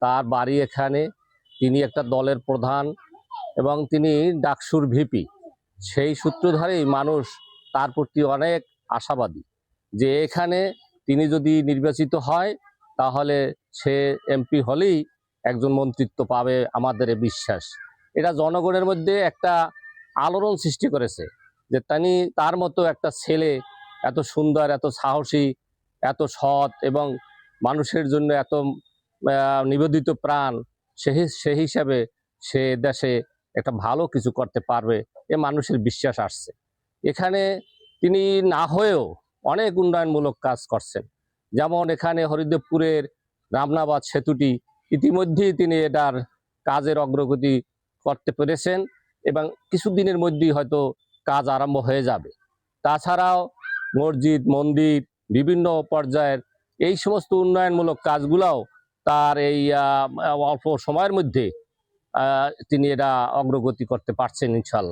তার বাড়ি এখানে, তিনি একটা দলের প্রধান এবং তিনি ডাকসুর ভিপি। সেই সূত্র ধরেই মানুষ তার প্রতি অনেক আশাবাদী যে এখানে তিনি যদি নির্বাচিত হয় তাহলে সে এমপি হলেই একজন মন্ত্রিত্ব পাবে, আমাদের বিশ্বাস। এটা জনগণের মধ্যে একটা আলোড়ন সৃষ্টি করেছে যে তার মতো একটা ছেলে এত সুন্দর, এত সাহসী, এত সৎ এবং মানুষের জন্য এত নিবেদিত প্রাণ, সে হিসাবে সে দেশে একটা ভালো কিছু করতে পারবে এ মানুষের বিশ্বাস আসছে। এখানে তিনি না হয়েও অনেক উন্নয়নমূলক কাজ করছেন। যেমন এখানে হরিদেবপুরের রামনাবাদ সেতুটি ইতিমধ্যেই তিনি এটার কাজের অগ্রগতি করতে পেরেছেন এবং কিছুদিনের মধ্যেই হয়তো কাজ আরম্ভ হয়ে যাবে। তাছাড়াও মসজিদ, মন্দির, বিভিন্ন পর্যায়ের এই সমস্ত উন্নয়নমূলক কাজগুলোও তার এই অল্প সময়ের মধ্যে তিনি এটা অগ্রগতি করতে পারছেন ইনশাল্লাহ।